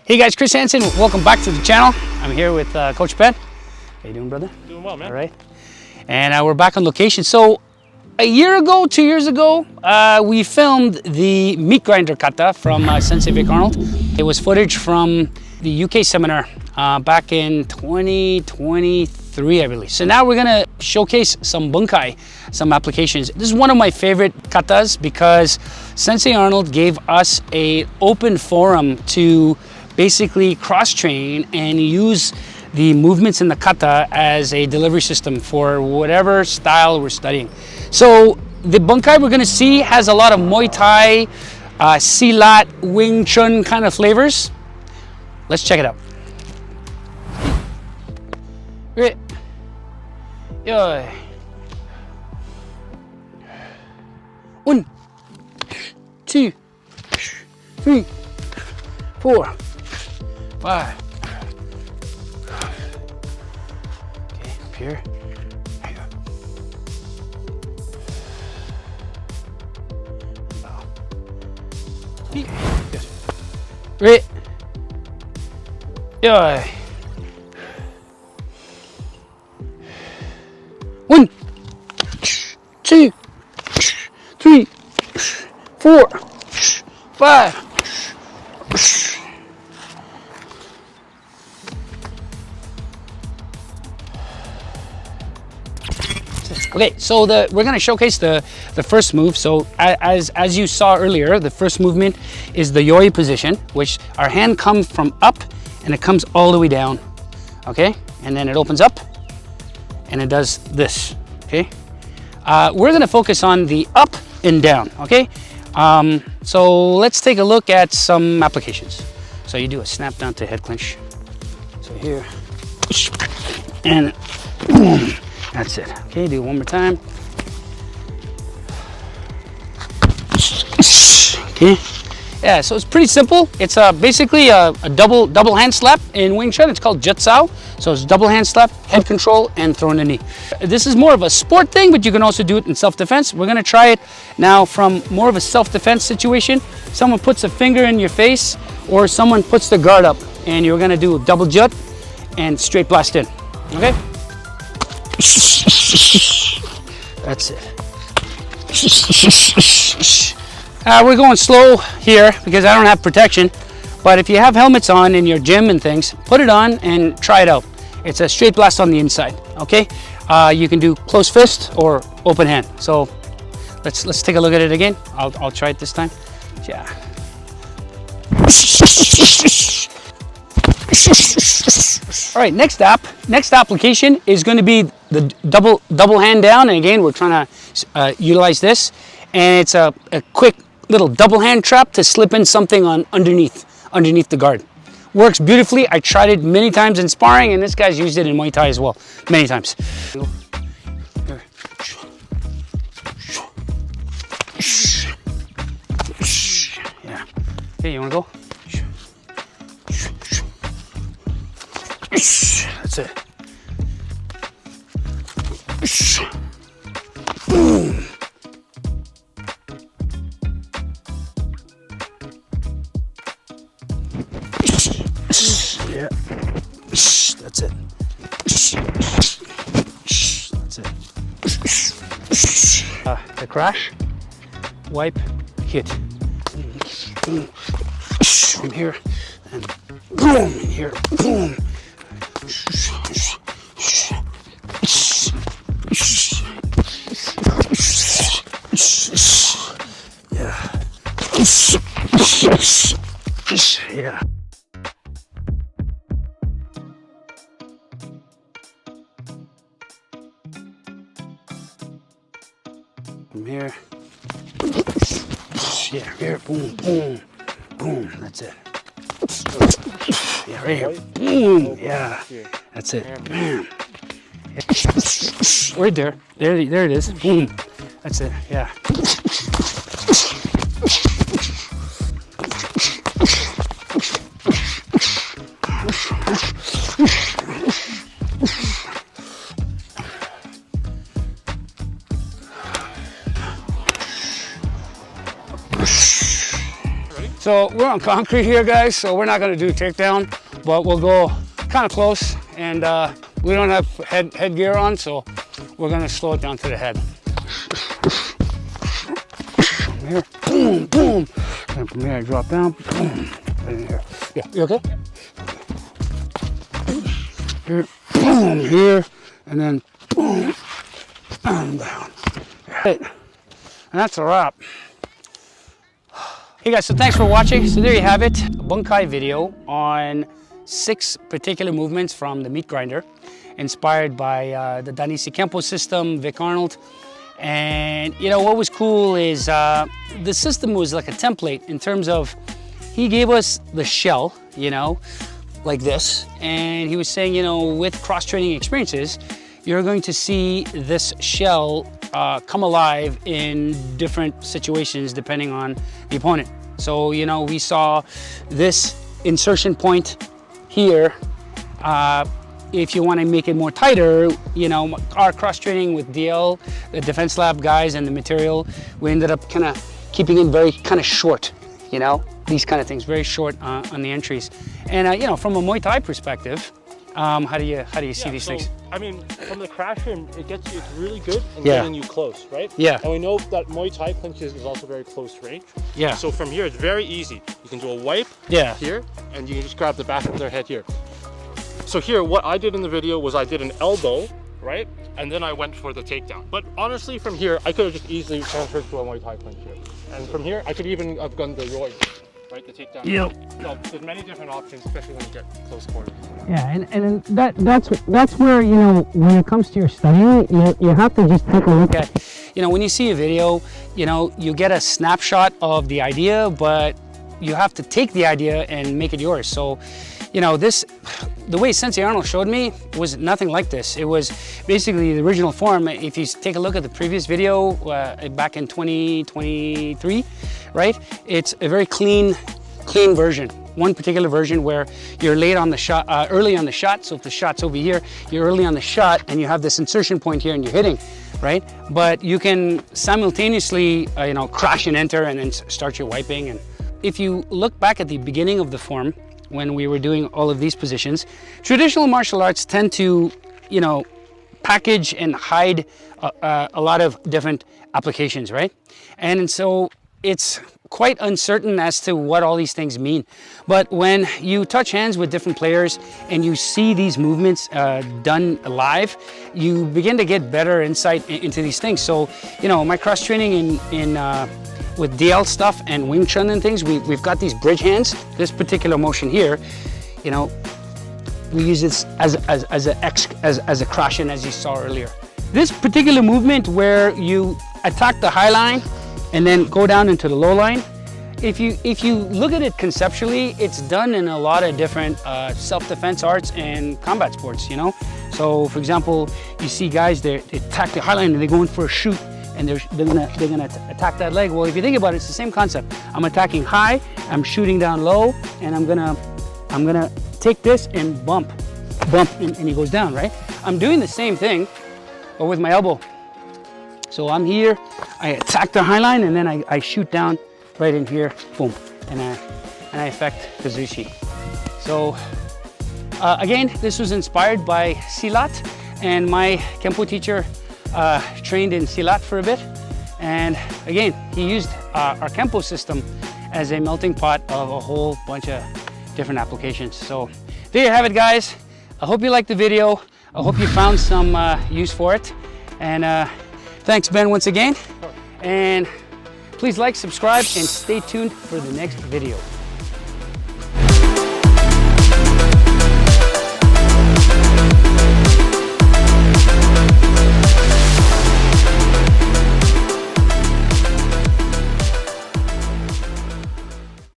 Hey guys, Chris Hansen, welcome back to the channel. I'm here with Coach Ben. How you doing, brother? Doing well, man. All right. And we're back on location. So a year ago, 2 years ago, we filmed the meat grinder kata from Sensei Vic Arnold. It was footage from the UK seminar back in 2023, I believe. So now we're gonna showcase some bunkai, some applications. This is one of my favorite katas because Sensei Arnold gave us an open forum to basically cross-train and use the movements in the kata as a delivery system for whatever style we're studying. So the bunkai we're gonna see has a lot of Muay Thai, Silat, Wing Chun kind of flavors. Let's check it out. Great. Yo. 1, 2, 3, 4, 5. Okay, up here. There you go. Okay, good. Great. Yeah. 1, 2, 3, 4, 5. Okay, so we're gonna showcase the first move. So as you saw earlier, the first movement is the yoi position, which our hand comes from up and it comes all the way down. Okay, and then it opens up and it does this. Okay, we're gonna focus on the up and down. Okay, so let's take a look at some applications. So you do a snap down to head clinch. So here, and boom. That's it. Okay, do it one more time. Okay. Yeah, so it's pretty simple. It's basically a double hand slap in Wing Chun. It's called Jitsu. So it's double hand slap, head control, and throwing the knee. This is more of a sport thing, but you can also do it in self-defense. We're gonna try it now from more of a self-defense situation. Someone puts a finger in your face, or someone puts the guard up, and you're gonna do a double jut and straight blast in. Okay? That's it. We're going slow here because I don't have protection, but if you have helmets on in your gym and things, put it on and try it out. It's a straight blast on the inside, okay? You can do close fist or open hand. So let's take a look at it again. I'll try it this time. Yeah. All right, next application is going to be the double hand down, and again we're trying to utilize this, and it's a quick little double hand trap to slip in something on underneath the guard. Works beautifully. I tried it many times in sparring, and this guy's used it in Muay Thai as well, many times. Yeah. Okay, you want to go? That's it. Boom. Yeah. That's it. That's it. The crash, wipe, hit. From here and boom, in here, boom. Yeah. Yeah. From here. Yeah, here, boom, boom, boom. That's it. Yeah, right here. Boom. Yeah. That's it. Bam. Right there. There it is. Boom. That's it. Yeah. So we're on concrete here, guys, so we're not gonna do takedown, but we'll go kind of close, and we don't have headgear on, so we're gonna slow it down to the head. From here, boom, boom. And from here, I drop down, boom, right in here. Yeah, you okay? Here, boom, here, and then boom, and down. Right. And that's a wrap. Hey guys, so thanks for watching. So there you have it, a Bunkai video on 6 particular movements from the meat grinder, inspired by the Danisi Kempo system, Vic Arnold. And you know, what was cool is the system was like a template in terms of, he gave us the shell, you know, like this. And he was saying, you know, with cross-training experiences, you're going to see this shell come alive in different situations depending on the opponent. So, you know, we saw this insertion point here. If you want to make it more tighter, you know, our cross-training with DL, the Defense Lab guys and the material, we ended up kind of keeping it very kind of short, you know, these kind of things, very short on the entries. And, you know, from a Muay Thai perspective, how do you see these things? I mean, from the crash in, it's really good in getting you close, right? Yeah. And we know that Muay Thai clinch is also very close range. Yeah. So from here, it's very easy. You can do a wipe here, and you can just grab the back of their head here. So here, what I did in the video was I did an elbow, right? And then I went for the takedown. But honestly, from here, I could have just easily transferred to a Muay Thai clinch here. And from here, I could even have gone the Roy, right? The takedown. Yep. So there's many different options, especially when you get close quarters. Yeah, and that's where, you know, when it comes to your studying, you have to just take a look at, you know, when you see a video, you know, you get a snapshot of the idea, but you have to take the idea and make it yours. So, you know, the way Sensei Arnold showed me was nothing like this. It was basically the original form. If you take a look at the previous video back in 2023, right? It's a very clean version. One particular version where you're late on the shot, early on the shot. So if the shot's over here, you're early on the shot and you have this insertion point here and you're hitting, right? But you can simultaneously, you know, crash and enter and then start your wiping. And if you look back at the beginning of the form, when we were doing all of these positions, traditional martial arts tend to, you know, package and hide a lot of different applications, right? And so it's quite uncertain as to what all these things mean. But when you touch hands with different players and you see these movements done live, you begin to get better insight into these things. So, you know, my cross training with DL stuff and Wing Chun and things, we've got these bridge hands. This particular motion here, you know, we use this as a crash in, as you saw earlier. This particular movement where you attack the high line and then go down into the low line, if you look at it conceptually, it's done in a lot of different self-defense arts and combat sports, you know? So for example, you see guys, they attack the high line and they go in for a shoot, and they're gonna attack that leg. Well, if you think about it, it's the same concept. I'm attacking high, I'm shooting down low, and I'm gonna take this and bump, and he goes down, right? I'm doing the same thing, but with my elbow. So I'm here, I attack the high line, and then I shoot down right in here, boom, and I affect the Zushi. So again, this was inspired by Silat, and my Kempo teacher trained in Silat for a bit. And again, he used our Kempo system as a melting pot of a whole bunch of different applications. So there you have it, guys. I hope you liked the video. I hope you found some use for it. And thanks, Ben, once again. And please like, subscribe, and stay tuned for the next video.